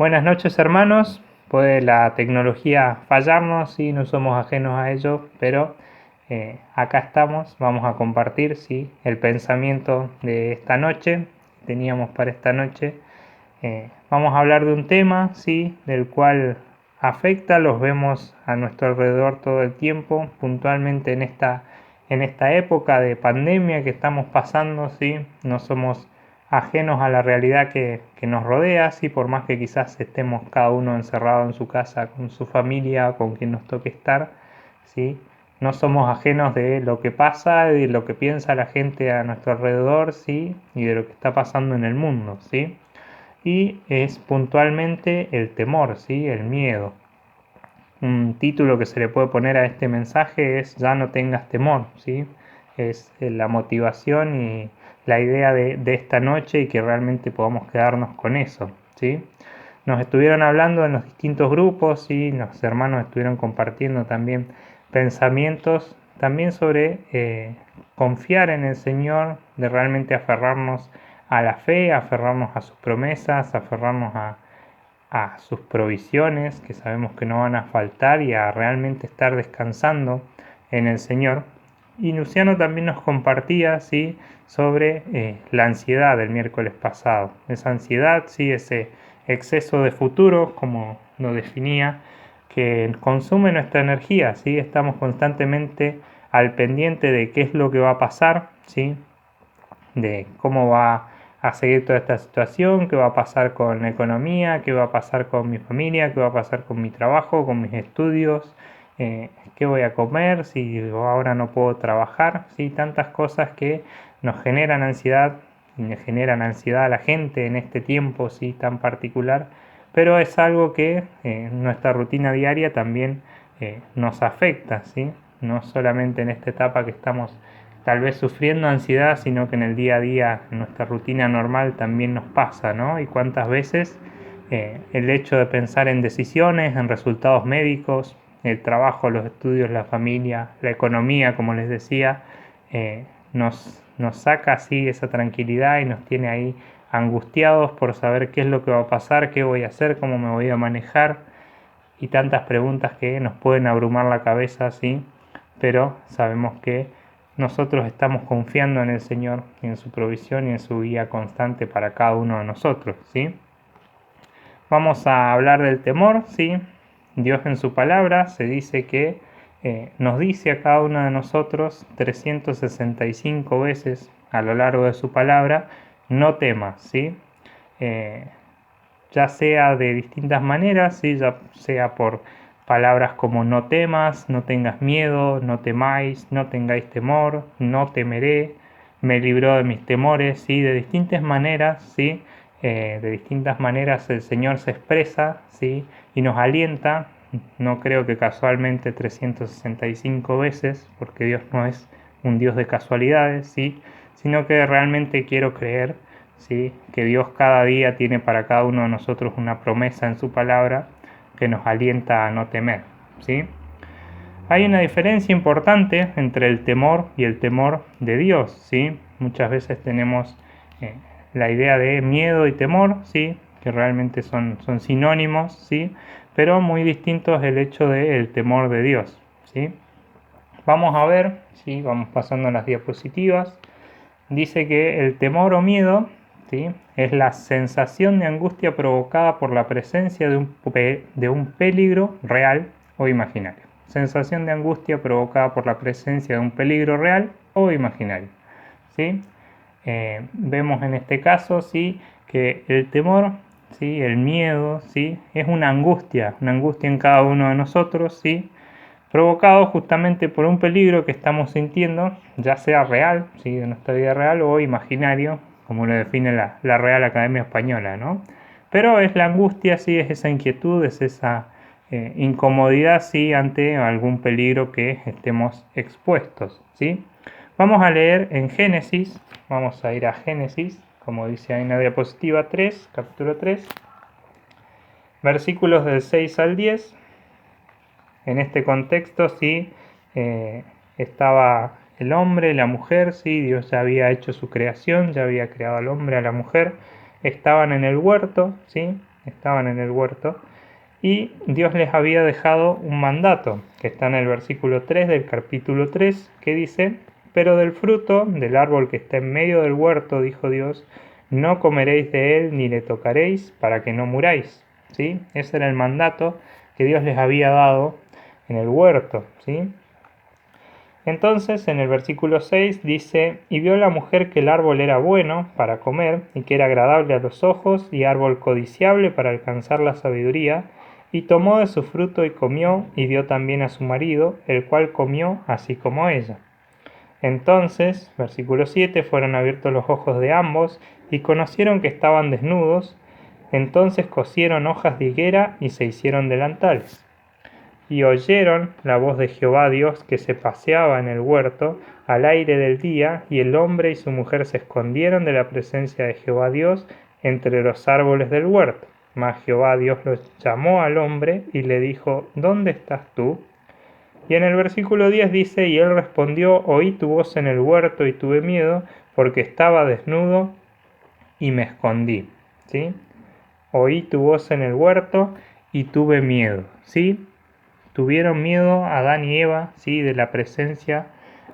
Buenas noches, hermanos. Puede la tecnología fallarnos, sí, no somos ajenos a ello, pero acá estamos. Vamos a compartir, sí, el pensamiento de esta noche. Teníamos para esta noche. Vamos a hablar de un tema, sí, del cual afecta, los vemos a nuestro alrededor todo el tiempo, puntualmente en esta época de pandemia que estamos pasando, sí, no somos ajenos a la realidad que nos rodea, ¿sí? Por más que quizás estemos cada uno encerrado en su casa con su familia, con quien nos toque estar, ¿sí? No somos ajenos de lo que pasa, de lo que piensa la gente a nuestro alrededor, ¿sí? Y de lo que está pasando en el mundo, ¿sí? Y es puntualmente el temor, ¿sí? El miedo. Un título que se le puede poner a este mensaje es "Ya no tengas temor", ¿sí? Es la motivación y la idea de esta noche, y que realmente podamos quedarnos con eso, ¿sí? Nos estuvieron hablando en los distintos grupos, y los hermanos estuvieron compartiendo también pensamientos también sobre confiar en el Señor, de realmente aferrarnos a la fe, aferrarnos a sus promesas, aferrarnos a sus provisiones, que sabemos que no van a faltar, y a realmente estar descansando en el Señor. Y Luciano también nos compartía, ¿sí?, sobre la ansiedad del miércoles pasado. Esa ansiedad, ¿sí?, ese exceso de futuro, como lo definía, que consume nuestra energía, ¿sí? Estamos constantemente al pendiente de qué es lo que va a pasar, ¿sí?, de cómo va a seguir toda esta situación, qué va a pasar con la economía, qué va a pasar con mi familia, qué va a pasar con mi trabajo, con mis estudios, qué voy a comer, si ahora no puedo trabajar, ¿sí? Tantas cosas que nos generan ansiedad y le generan ansiedad a la gente en este tiempo, ¿sí?, tan particular, pero es algo que nuestra rutina diaria también nos afecta, ¿sí? No solamente en esta etapa que estamos tal vez sufriendo ansiedad, sino que en el día a día, en nuestra rutina normal, también nos pasa, ¿no? Y cuántas veces el hecho de pensar en decisiones, en resultados médicos, el trabajo, los estudios, la familia, la economía, como les decía, nos saca así esa tranquilidad y nos tiene ahí angustiados por saber qué es lo que va a pasar, qué voy a hacer, cómo me voy a manejar, y tantas preguntas que nos pueden abrumar la cabeza así, pero sabemos que nosotros estamos confiando en el Señor, en su provisión y en su guía constante para cada uno de nosotros, ¿sí? Vamos a hablar del temor, ¿sí? Dios en su palabra se dice que nos dice a cada uno de nosotros 365 veces a lo largo de su palabra: no temas, ¿sí? Eh, ya sea de distintas maneras, ¿sí?, ya sea por palabras como no temas, no tengas miedo, no temáis, no tengáis temor, no temeré, me libró de mis temores, ¿sí? De distintas maneras, ¿sí? De distintas maneras el Señor se expresa, ¿sí?, y nos alienta. No creo que casualmente 365 veces, porque Dios no es un Dios de casualidades, ¿sí?, sino que realmente quiero creer, ¿sí?, que Dios cada día tiene para cada uno de nosotros una promesa en su palabra que nos alienta a no temer, ¿sí? Hay una diferencia importante entre el temor y el temor de Dios, ¿sí? Muchas veces tenemos eh, la idea de miedo y temor, ¿sí?, que realmente son sinónimos, ¿sí?, pero muy distinto es el hecho del temor de Dios, ¿sí? Vamos a ver, ¿sí?, vamos pasando las diapositivas. Dice que el temor o miedo, ¿sí?, es la sensación de angustia provocada por la presencia de un peligro real o imaginario. Sensación de angustia provocada por la presencia de un peligro real o imaginario, ¿sí? Vemos en este caso, ¿sí?, que el temor, ¿sí?, el miedo, ¿sí?, es una angustia en cada uno de nosotros, ¿sí?, provocado justamente por un peligro que estamos sintiendo, ya sea real, ¿sí?, de nuestra vida real, o imaginario, como lo define la Real Academia Española, ¿no? Pero es la angustia, sí, es esa inquietud, es esa incomodidad, sí, ante algún peligro que estemos expuestos, ¿sí? Vamos a leer en Génesis, vamos a ir a Génesis, como dice ahí en la diapositiva 3, capítulo 3, versículos del 6 al 10. En este contexto, sí, estaba el hombre, la mujer, sí, Dios ya había hecho su creación, ya había creado al hombre, a la mujer, estaban en el huerto, sí, estaban en el huerto, y Dios les había dejado un mandato, que está en el versículo 3 del capítulo 3, que dice: pero del fruto del árbol que está en medio del huerto, dijo Dios, no comeréis de él ni le tocaréis, para que no muráis. ¿Sí? Ese era el mandato que Dios les había dado en el huerto. ¿Sí? Entonces, en el versículo 6 dice: y vio la mujer que el árbol era bueno para comer, y que era agradable a los ojos, y árbol codiciable para alcanzar la sabiduría, y tomó de su fruto y comió, y dio también a su marido, el cual comió así como ella. Entonces, versículo 7, fueron abiertos los ojos de ambos, y conocieron que estaban desnudos. Entonces cosieron hojas de higuera y se hicieron delantales. Y oyeron la voz de Jehová Dios que se paseaba en el huerto al aire del día, y el hombre y su mujer se escondieron de la presencia de Jehová Dios entre los árboles del huerto. Mas Jehová Dios los llamó al hombre y le dijo: ¿dónde estás tú? Y en el versículo 10 dice: y él respondió: oí tu voz en el huerto y tuve miedo, porque estaba desnudo y me escondí. ¿Sí? Oí tu voz en el huerto y tuve miedo. ¿Sí? Tuvieron miedo Adán y Eva, ¿sí?, de la presencia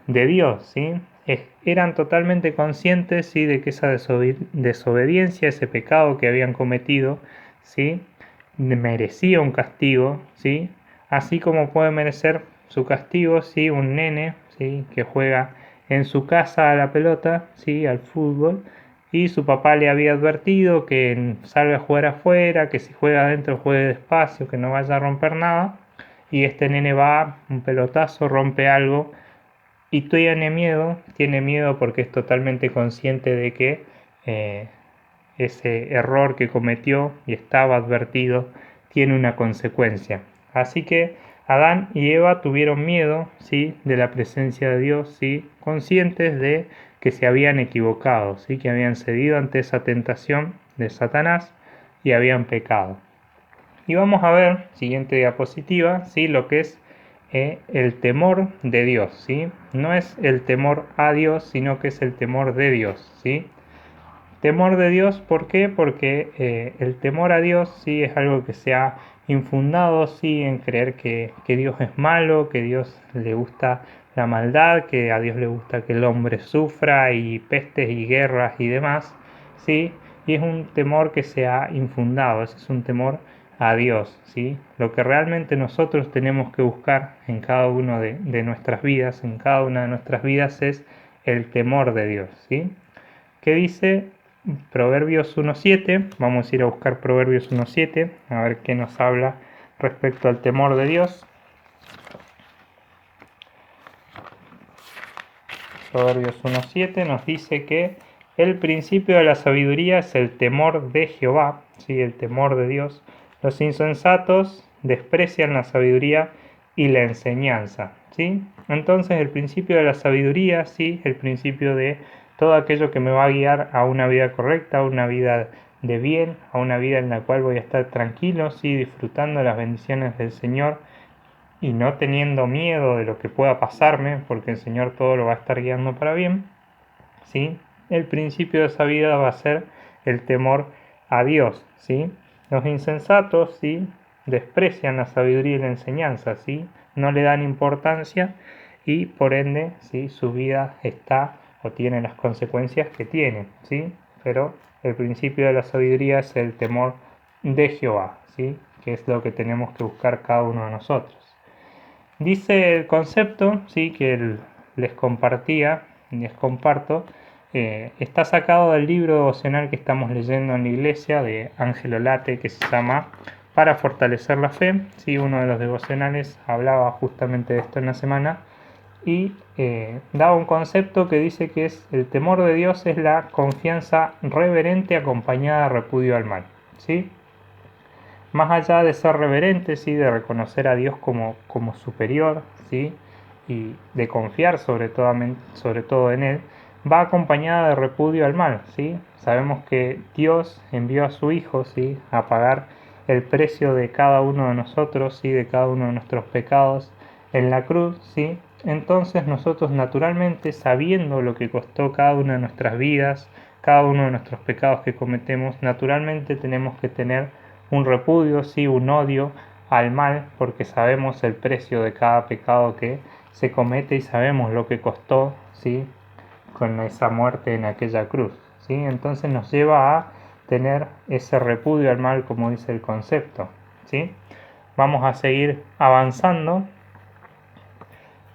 de Dios. ¿Sí? Eran totalmente conscientes, ¿sí?, de que esa desobediencia, ese pecado que habían cometido, ¿sí?, merecía un castigo, ¿sí? Así como puede merecer su castigo, ¿sí?, un nene, ¿sí?, que juega en su casa a la pelota, ¿sí?, al fútbol, y su papá le había advertido que salga a jugar afuera, que si juega adentro juegue despacio, que no vaya a romper nada, y este nene va, un pelotazo, rompe algo, y tiene miedo porque es totalmente consciente de que ese error que cometió y estaba advertido tiene una consecuencia. Así que Adán y Eva tuvieron miedo, ¿sí?, de la presencia de Dios, ¿sí?, conscientes de que se habían equivocado, ¿sí?, que habían cedido ante esa tentación de Satanás y habían pecado. Y vamos a ver, siguiente diapositiva, ¿sí?, lo que es el temor de Dios. ¿Sí? No es el temor a Dios, sino que es el temor de Dios. ¿Sí? Temor de Dios, ¿por qué? Porque el temor a Dios sí es algo que se ha infundado, sí, en creer que Dios es malo, que a Dios le gusta la maldad, que a Dios le gusta que el hombre sufra y pestes y guerras y demás, ¿sí? Y es un temor que se ha infundado, ese es un temor a Dios, ¿sí? Lo que realmente nosotros tenemos que buscar en cada una de nuestras vidas, en cada una de nuestras vidas, es el temor de Dios, ¿sí? ¿Qué dice Proverbios 1.7? Vamos a ir a buscar Proverbios 1.7, a ver qué nos habla respecto al temor de Dios. Proverbios 1.7 nos dice que el principio de la sabiduría es el temor de Jehová, ¿sí?, el temor de Dios. Los insensatos desprecian la sabiduría y la enseñanza, ¿sí? Entonces el principio de la sabiduría, ¿sí?, el principio de todo aquello que me va a guiar a una vida correcta, a una vida de bien, a una vida en la cual voy a estar tranquilo, ¿sí?, disfrutando las bendiciones del Señor y no teniendo miedo de lo que pueda pasarme, porque el Señor todo lo va a estar guiando para bien, ¿sí? El principio de esa vida va a ser el temor a Dios, ¿sí? Los insensatos, ¿sí?, desprecian la sabiduría y la enseñanza, ¿sí? No le dan importancia y por ende, ¿sí?, su vida está o tiene las consecuencias que tiene, ¿sí? Pero el principio de la sabiduría es el temor de Jehová, ¿sí?, que es lo que tenemos que buscar cada uno de nosotros. Dice el concepto, ¿sí?, que les comparto, está sacado del libro devocional que estamos leyendo en la iglesia de Ángelo Late, que se llama Para fortalecer la fe. ¿Sí? Uno de los devocionales hablaba justamente de esto en la semana y daba un concepto que dice que es el temor de Dios es la confianza reverente acompañada de repudio al mal. ¿Sí? Más allá de ser reverente, ¿sí?, de reconocer a Dios como superior, ¿sí?, y de confiar sobre todo en Él, va acompañada de repudio al mal, ¿sí? Sabemos que Dios envió a su Hijo, ¿sí?, a pagar el precio de cada uno de nosotros, ¿sí?, de cada uno de nuestros pecados en la cruz, ¿sí? Entonces nosotros naturalmente, sabiendo lo que costó cada una de nuestras vidas, cada uno de nuestros pecados que cometemos, naturalmente tenemos que tener un repudio, ¿sí? Un odio al mal, porque sabemos el precio de cada pecado que se comete y sabemos lo que costó, ¿sí? Con esa muerte en aquella cruz, ¿sí? Entonces nos lleva a tener ese repudio al mal, como dice el concepto, ¿sí? Vamos a seguir avanzando.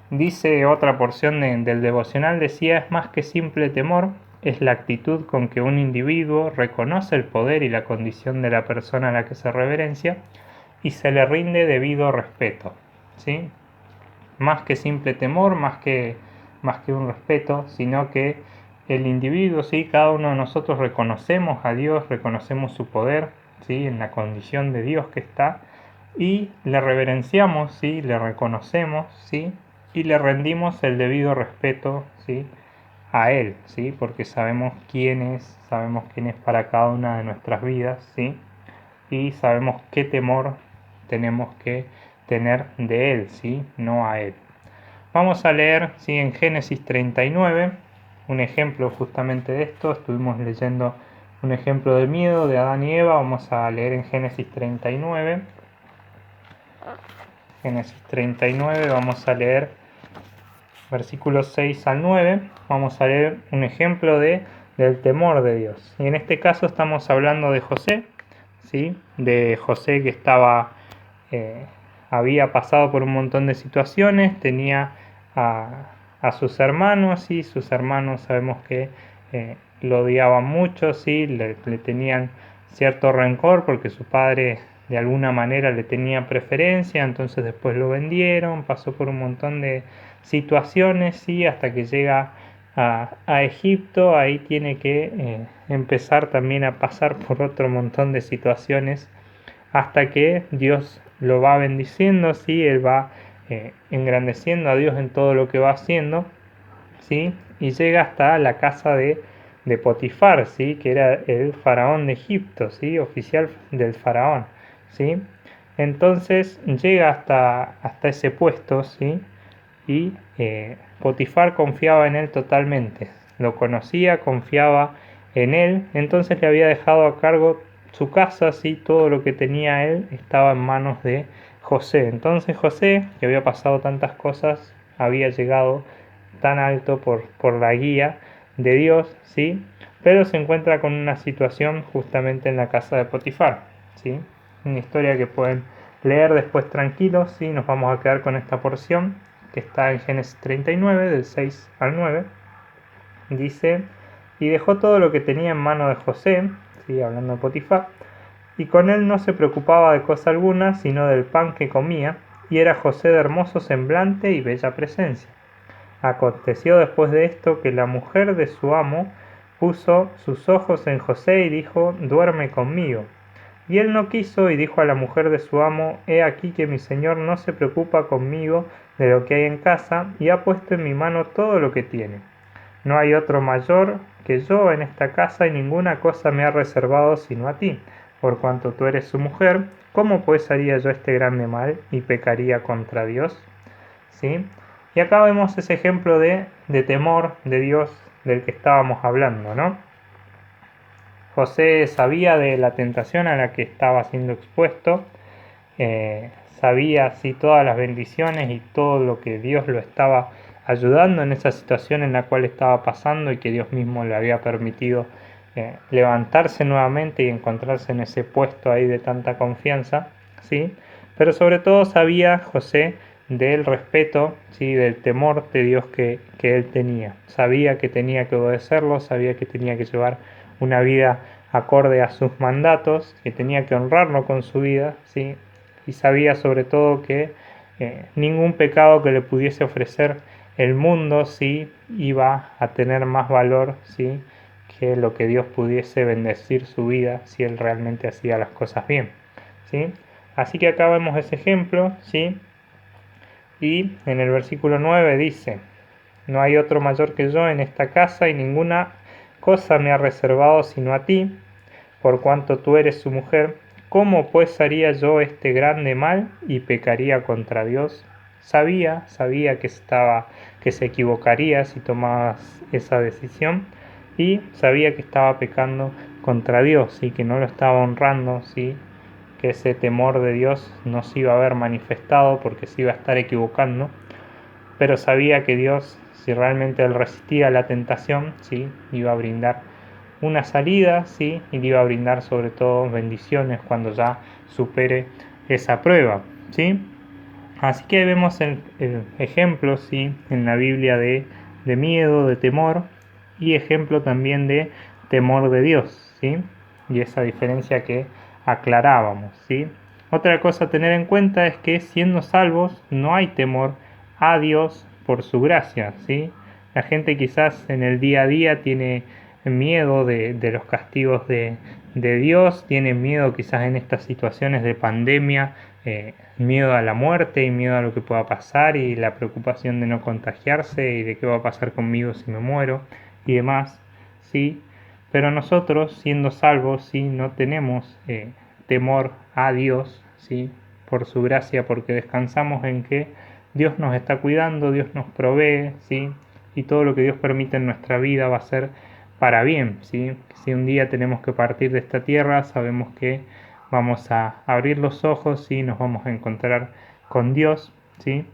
Dice otra porción del devocional, decía, es más que simple temor, es la actitud con que un individuo reconoce el poder y la condición de la persona a la que se reverencia y se le rinde debido respeto, ¿sí? Más que simple temor, más que un respeto, sino que el individuo, ¿sí? Cada uno de nosotros reconocemos a Dios, reconocemos su poder, ¿sí? En la condición de Dios que está, y le reverenciamos, ¿sí? Le reconocemos, ¿sí? Y le rendimos el debido respeto, ¿sí? A Él, ¿sí? Porque sabemos quién es para cada una de nuestras vidas, ¿sí? Y sabemos qué temor tenemos que tener de Él, ¿sí? No a Él. Vamos a leer, ¿sí? En Génesis 39, un ejemplo justamente de esto. Estuvimos leyendo un ejemplo del miedo de Adán y Eva. Vamos a leer en Génesis 39. Génesis 39, vamos a leer versículos 6 al 9. Vamos a leer un ejemplo del temor de Dios. Y en este caso estamos hablando de José, ¿sí? De José que había pasado por un montón de situaciones, tenía a sus hermanos, y sus hermanos sabemos que lo odiaban mucho, ¿sí? Le tenían cierto rencor porque su padre de alguna manera le tenía preferencia, entonces después lo vendieron, pasó por un montón de situaciones, ¿sí? Hasta que llega a Egipto. Ahí tiene que empezar también a pasar por otro montón de situaciones hasta que Dios lo va bendiciendo, ¿sí? Él va engrandeciendo a Dios en todo lo que va haciendo, ¿sí? Y llega hasta la casa de Potifar, ¿sí? Que era el faraón de Egipto, ¿sí? Oficial del faraón, ¿sí? Entonces llega hasta ese puesto, ¿sí? Y Potifar confiaba en él totalmente, lo conocía, confiaba en él, entonces le había dejado a cargo su casa, ¿sí? Todo lo que tenía él estaba en manos de José. Entonces José, que había pasado tantas cosas, había llegado tan alto por la guía de Dios, ¿sí? Pero se encuentra con una situación justamente en la casa de Potifar, ¿sí? Una historia que pueden leer después tranquilos, ¿sí? Nos vamos a quedar con esta porción que está en Génesis 39, del 6 al 9. Dice, y dejó todo lo que tenía en mano de José, ¿sí? Hablando de Potifar, y con él no se preocupaba de cosa alguna, sino del pan que comía, y era José de hermoso semblante y bella presencia. Aconteció después de esto que la mujer de su amo puso sus ojos en José y dijo, duerme conmigo. Y él no quiso y dijo a la mujer de su amo, he aquí que mi señor no se preocupa conmigo de lo que hay en casa y ha puesto en mi mano todo lo que tiene. No hay otro mayor que yo en esta casa y ninguna cosa me ha reservado sino a ti. Por cuanto tú eres su mujer, ¿cómo pues haría yo este grande mal y pecaría contra Dios? ¿Sí? Y acá vemos ese ejemplo de temor de Dios del que estábamos hablando, ¿no? José sabía de la tentación a la que estaba siendo expuesto, sabía así todas las bendiciones y todo lo que Dios lo estaba ayudando en esa situación en la cual estaba pasando y que Dios mismo le había permitido levantarse nuevamente y encontrarse en ese puesto ahí de tanta confianza, ¿sí? Pero sobre todo sabía José del respeto, ¿sí? Del temor de Dios que él tenía. Sabía que tenía que obedecerlo, sabía que tenía que llevar una vida acorde a sus mandatos, que tenía que honrarlo con su vida, ¿sí? Y sabía sobre todo que ningún pecado que le pudiese ofrecer el mundo, ¿sí? Iba a tener más valor, ¿sí? Que lo que Dios pudiese bendecir su vida si él realmente hacía las cosas bien, ¿sí? Así que acá vemos ese ejemplo, ¿sí? Y en el versículo 9 dice, no hay otro mayor que yo en esta casa y ninguna cosa me ha reservado sino a ti, por cuanto tú eres su mujer. ¿Cómo pues haría yo este grande mal y pecaría contra Dios? Sabía que se equivocaría si tomaba esa decisión, y sabía que estaba pecando contra Dios y que no lo estaba honrando, ¿sí? que ese temor de Dios no se iba a ver manifestado porque se iba a estar equivocando, pero sabía que Dios, si realmente él resistía la tentación, ¿sí?, iba a brindar una salida, ¿sí?, y le iba a brindar sobre todo bendiciones cuando ya supere esa prueba, ¿sí? Así que vemos el ejemplo, ¿sí?, en la Biblia de miedo, de temor, y ejemplo también de temor de Dios, ¿sí? Y esa diferencia que aclarábamos, ¿sí? Otra cosa a tener en cuenta es que siendo salvos no hay temor a Dios por su gracia, ¿sí? La gente quizás en el día a día tiene miedo de los castigos de Dios, tiene miedo quizás en estas situaciones de pandemia, miedo a la muerte y miedo a lo que pueda pasar y la preocupación de no contagiarse y de qué va a pasar conmigo si me muero y demás, ¿sí? Pero nosotros, siendo salvos, ¿sí?, no tenemos temor a Dios, ¿sí?, por su gracia, porque descansamos en que Dios nos está cuidando, Dios nos provee, ¿sí?, y todo lo que Dios permite en nuestra vida va a ser para bien, ¿sí? Si un día tenemos que partir de esta tierra, sabemos que vamos a abrir los ojos y nos vamos a encontrar con Dios, ¿sí?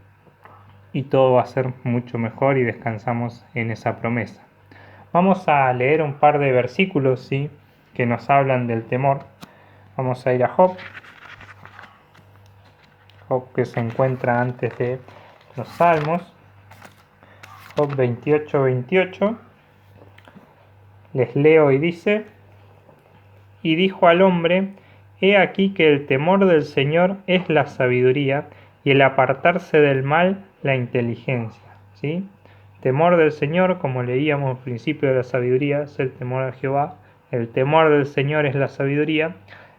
Y todo va a ser mucho mejor y descansamos en esa promesa. Vamos a leer un par de versículos, ¿sí?, que nos hablan del temor. Vamos a ir a Job. Job, que se encuentra antes de los Salmos. Job 28:28. Les leo y dice: y dijo al hombre: he aquí que el temor del Señor es la sabiduría, y el apartarse del mal la inteligencia. ¿Sí? Temor del Señor, como leíamos al principio de la sabiduría, es el temor a Jehová. El temor del Señor es la sabiduría,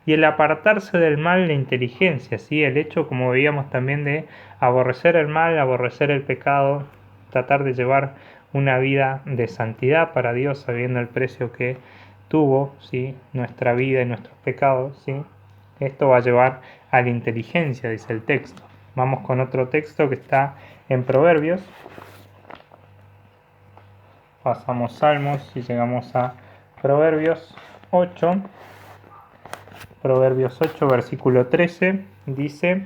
y el apartarse del mal la inteligencia. ¿Sí? El hecho, como veíamos también, de aborrecer el mal, aborrecer el pecado, tratar de llevar una vida de santidad para Dios, sabiendo el precio que tuvo, ¿sí?, nuestra vida y nuestros pecados, ¿sí? Esto va a llevar a la inteligencia, dice el texto. Vamos con otro texto que está en Proverbios. Pasamos Salmos y llegamos a Proverbios 8. Proverbios 8, versículo 13, dice: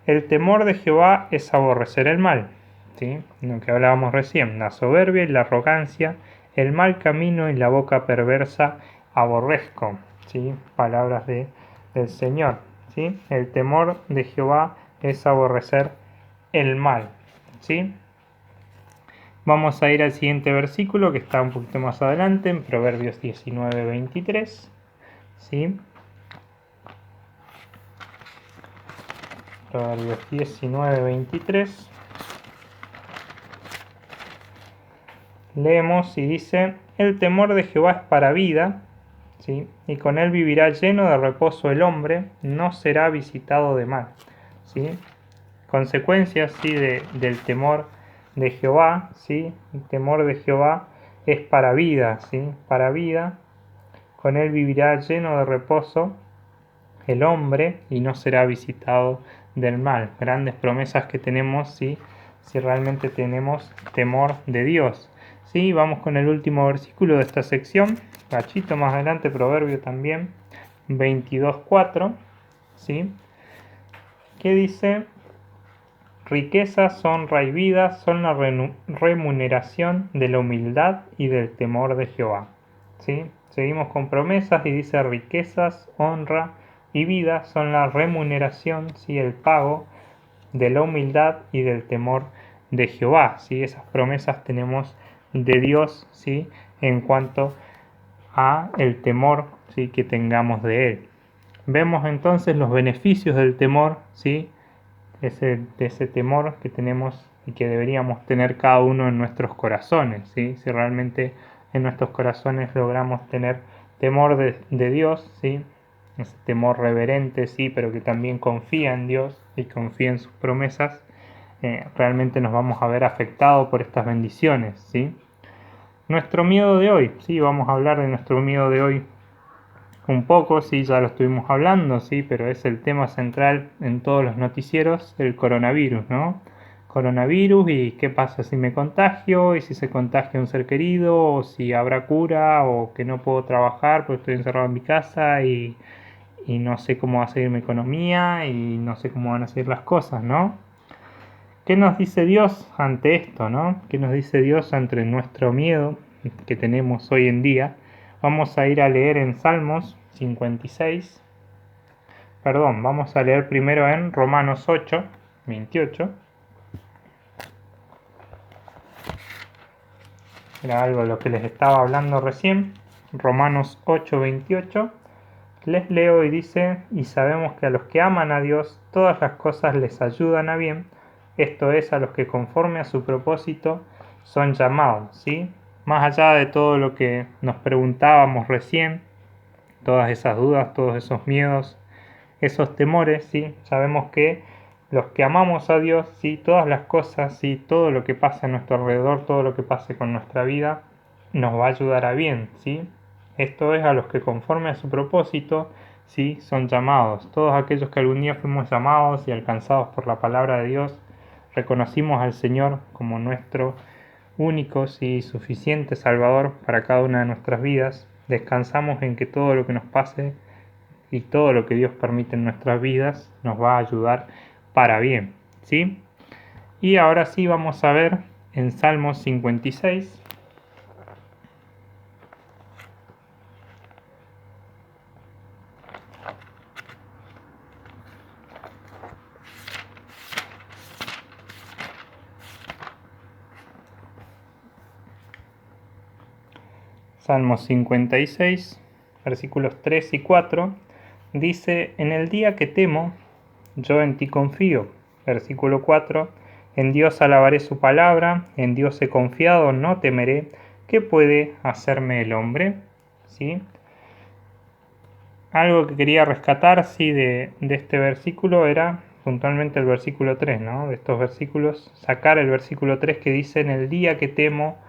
el temor de Jehová es aborrecer el mal, ¿sí?, lo que hablábamos recién, la soberbia y la arrogancia, el mal camino y la boca perversa aborrezco, ¿sí?, palabras del Señor, ¿sí? El temor de Jehová es aborrecer el mal, ¿sí? Vamos a ir al siguiente versículo que está un poquito más adelante, en Proverbios 19:23, ¿sí? Proverbios 19:23. Leemos y dice: el temor de Jehová es para vida, ¿sí?, y con él vivirá lleno de reposo el hombre, no será visitado de mal, ¿sí? Consecuencias, ¿sí?, del temor de Jehová, ¿sí? El temor de Jehová es para vida, ¿sí?, para vida. Con él vivirá lleno de reposo el hombre y no será visitado del mal. Grandes promesas que tenemos, ¿sí?, si realmente tenemos temor de Dios. ¿Sí? Vamos con el último versículo de esta sección, cachito más adelante, Proverbio también, 22:4, ¿sí?, que dice: riquezas, honra y vida son la remuneración de la humildad y del temor de Jehová. ¿Sí? Seguimos con promesas y dice: riquezas, honra y vida son la remuneración, ¿sí?, el pago de la humildad y del temor de Jehová. ¿Sí? Esas promesas tenemos de Dios, ¿sí?, en cuanto a el temor, ¿sí?, que tengamos de Él. Vemos entonces los beneficios del temor, ¿sí?, de ese temor que tenemos y que deberíamos tener cada uno en nuestros corazones, ¿sí? Si realmente en nuestros corazones logramos tener temor de Dios, ¿sí?, ese temor reverente, sí, pero que también confía en Dios y confía en sus promesas, realmente nos vamos a ver afectados por estas bendiciones, ¿sí? Nuestro miedo de hoy, sí, vamos a hablar de nuestro miedo de hoy un poco, sí, ya lo estuvimos hablando, sí, pero es el tema central en todos los noticieros, el coronavirus, ¿no? Coronavirus y qué pasa si me contagio, y si se contagia un ser querido, o si habrá cura, o que no puedo trabajar porque estoy encerrado en mi casa, y y no sé cómo va a seguir mi economía y no sé cómo van a seguir las cosas, ¿no? ¿Qué nos dice Dios ante esto, no? ¿Qué nos dice Dios ante nuestro miedo que tenemos hoy en día? Vamos a ir a leer en Salmos 56. Perdón, vamos a leer primero en Romanos 8, 28. Era algo de lo que les estaba hablando recién. Romanos 8, 28. Les leo y dice: y sabemos que a los que aman a Dios, todas las cosas les ayudan a bien, esto es, a los que conforme a su propósito son llamados, ¿sí? Más allá de todo lo que nos preguntábamos recién, todas esas dudas, todos esos miedos, esos temores, ¿sí? Sabemos que los que amamos a Dios, ¿sí? Todas las cosas, ¿sí? Todo lo que pasa a nuestro alrededor, todo lo que pase con nuestra vida, nos va a ayudar a bien, ¿sí? Esto es, a los que conforme a su propósito, ¿sí? Son llamados. Todos aquellos que algún día fuimos llamados y alcanzados por la palabra de Dios, reconocimos al Señor como nuestro único y suficiente Salvador para cada una de nuestras vidas, descansamos en que todo lo que nos pase y todo lo que Dios permite en nuestras vidas nos va a ayudar para bien, ¿sí? Y ahora sí vamos a ver en Salmos 56. Salmos 56, versículos 3 y 4, dice: en el día que temo, yo en ti confío. Versículo 4, en Dios alabaré su palabra, en Dios he confiado, no temeré. ¿Qué puede hacerme el hombre? ¿Sí? Algo que quería rescatar, sí, de este versículo era puntualmente el versículo 3, ¿no? De estos versículos, sacar el versículo 3 que dice: en el día que temo,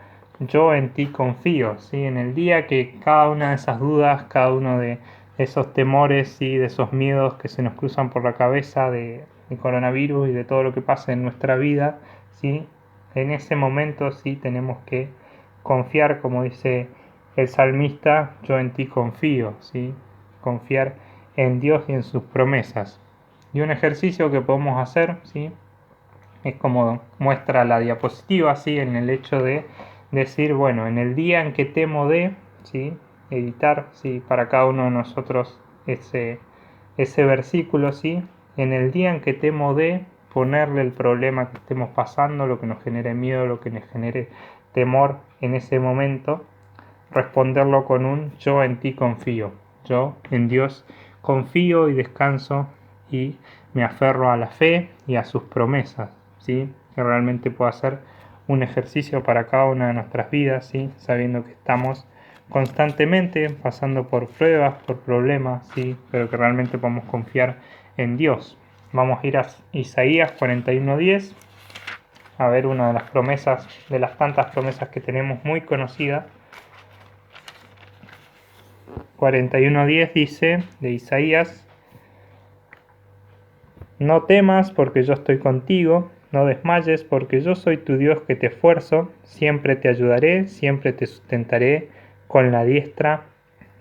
yo en ti confío, ¿sí? En el día que cada una de esas dudas, cada uno de esos temores, ¿sí? De esos miedos que se nos cruzan por la cabeza de coronavirus y de todo lo que pasa en nuestra vida, ¿sí? En ese momento sí tenemos que confiar, como dice el salmista: yo en ti confío, ¿sí? Confiar en Dios y en sus promesas. Y un ejercicio que podemos hacer, ¿sí? Es como muestra la diapositiva, ¿sí? En el hecho de decir, bueno, en el día en que temo de, ¿sí? Editar, ¿sí? Para cada uno de nosotros ese versículo, ¿sí? En el día en que temo de, ponerle el problema que estemos pasando, lo que nos genere miedo, lo que nos genere temor en ese momento, responderlo con un: yo en ti confío, yo en Dios confío y descanso y me aferro a la fe y a sus promesas, ¿sí? Que realmente pueda ser un ejercicio para cada una de nuestras vidas, ¿sí? Sabiendo que estamos constantemente pasando por pruebas, por problemas, ¿sí? Pero que realmente podemos confiar en Dios. Vamos a ir a Isaías 41:10, a ver una de las promesas, de las tantas promesas que tenemos muy conocidas. 41:10 dice de Isaías: no temas porque yo estoy contigo, no desmayes porque yo soy tu Dios que te esfuerzo, siempre te ayudaré, siempre te sustentaré con la diestra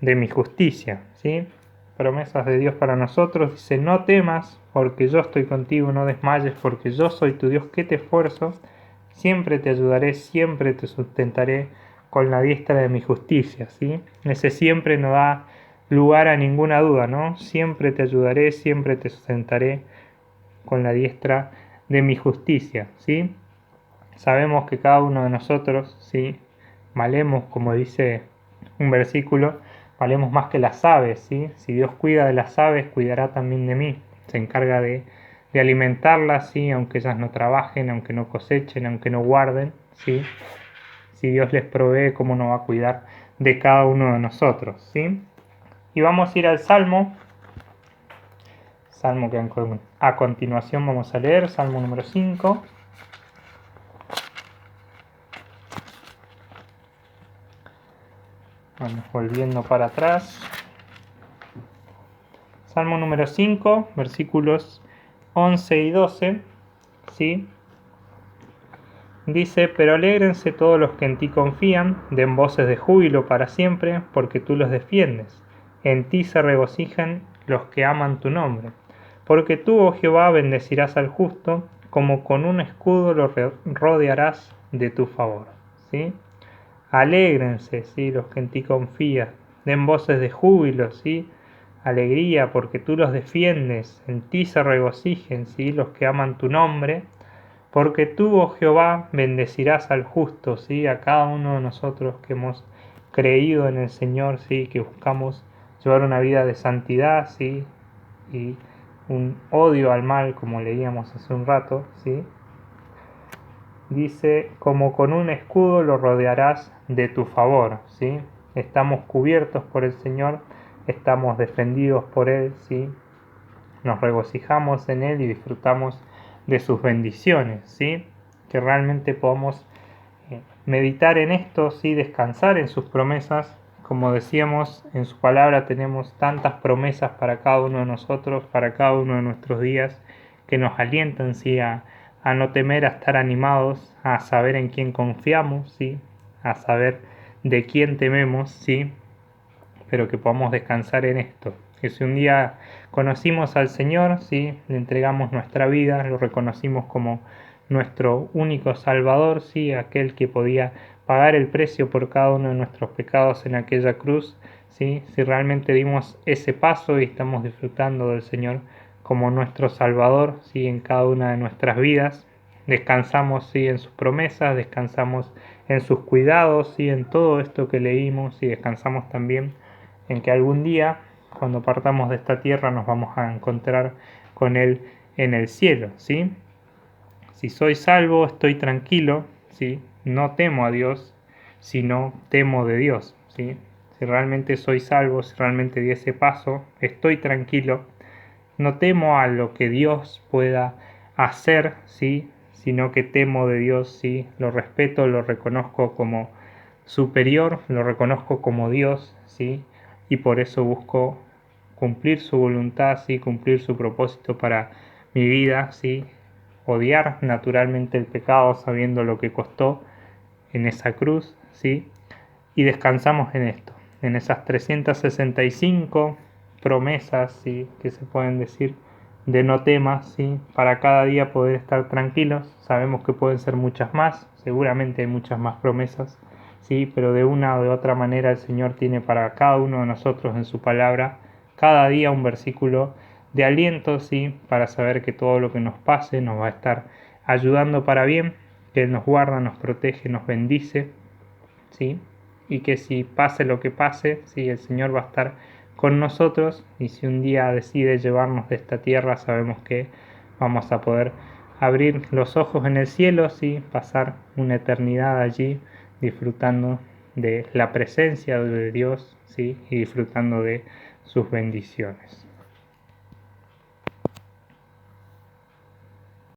de mi justicia, ¿sí? Promesas de Dios para nosotros, dice: no temas porque yo estoy contigo, no desmayes porque yo soy tu Dios que te esfuerzo, siempre te ayudaré, siempre te sustentaré con la diestra de mi justicia, ¿sí? Ese siempre no da lugar a ninguna duda, ¿no? Siempre te ayudaré, siempre te sustentaré con la diestra de mi justicia, ¿sí? Sabemos que cada uno de nosotros, ¿sí? Valemos, como dice un versículo, valemos más que las aves, ¿sí? Si Dios cuida de las aves, cuidará también de mí. Se encarga de alimentarlas, ¿sí? Aunque ellas no trabajen, aunque no cosechen, aunque no guarden, ¿sí? Si Dios les provee, ¿cómo no va a cuidar de cada uno de nosotros, ¿sí? Y vamos a ir al Salmo que a continuación vamos a leer, Salmo número 5. Vamos volviendo para atrás. Salmo número 5, versículos 11 y 12, ¿sí? Dice: pero alégrense todos los que en ti confían, den voces de júbilo para siempre, porque tú los defiendes. En ti se regocijan los que aman tu nombre. Porque tú, oh Jehová, bendecirás al justo, como con un escudo lo rodearás de tu favor. ¿Sí? Alégrense, ¿sí? Los que en ti confían, den voces de júbilo, ¿sí? Alegría, porque tú los defiendes, en ti se regocijen, ¿sí? Los que aman tu nombre, porque tú, oh Jehová, bendecirás al justo, ¿sí? A cada uno de nosotros que hemos creído en el Señor, ¿sí? Que buscamos llevar una vida de santidad, ¿sí? Y un odio al mal, como leíamos hace un rato, ¿sí? Dice, como con un escudo lo rodearás de tu favor, ¿sí? Estamos cubiertos por el Señor, estamos defendidos por Él, ¿sí? Nos regocijamos en Él y disfrutamos de sus bendiciones, ¿sí? Que realmente podamos meditar en esto, ¿sí? Descansar en sus promesas. Como decíamos, en su palabra tenemos tantas promesas para cada uno de nosotros, para cada uno de nuestros días, que nos alientan, ¿sí? A no temer, a estar animados, a saber en quién confiamos, ¿sí? A saber de quién tememos, ¿sí? Pero que podamos descansar en esto. Que si un día conocimos al Señor, ¿sí? Le entregamos nuestra vida, lo reconocimos como nuestro único Salvador, ¿sí? Aquel que podía pagar el precio por cada uno de nuestros pecados en aquella cruz, ¿sí? Si realmente dimos ese paso y estamos disfrutando del Señor como nuestro Salvador, ¿sí? En cada una de nuestras vidas, descansamos, ¿sí? En sus promesas, descansamos en sus cuidados, ¿sí? En todo esto que leímos y descansamos también en que algún día, cuando partamos de esta tierra, nos vamos a encontrar con Él en el cielo, ¿sí? Si soy salvo, estoy tranquilo, ¿sí? No temo a Dios, sino temo de Dios, ¿sí? Si realmente soy salvo, si realmente di ese paso, estoy tranquilo, no temo a lo que Dios pueda hacer, ¿sí? Sino que temo de Dios, ¿sí? Lo respeto, lo reconozco como superior, lo reconozco como Dios, ¿sí? Y por eso busco cumplir su voluntad, ¿sí? Cumplir su propósito para mi vida, ¿sí? Odiar naturalmente el pecado sabiendo lo que costó en esa cruz, ¿sí? Y descansamos en esto, en esas 365 promesas, ¿sí? Que se pueden decir de no temas, ¿sí? Para cada día poder estar tranquilos. Sabemos que pueden ser muchas más, seguramente hay muchas más promesas, ¿sí? Pero de una o de otra manera el Señor tiene para cada uno de nosotros en su palabra cada día un versículo de aliento, ¿sí? Para saber que todo lo que nos pase nos va a estar ayudando para bien, que Él nos guarda, nos protege, nos bendice, ¿sí? Y que si pase lo que pase, ¿sí? El Señor va a estar con nosotros, y si un día decide llevarnos de esta tierra, sabemos que vamos a poder abrir los ojos en el cielo, ¿sí? Pasar una eternidad allí disfrutando de la presencia de Dios, ¿sí? Y disfrutando de sus bendiciones.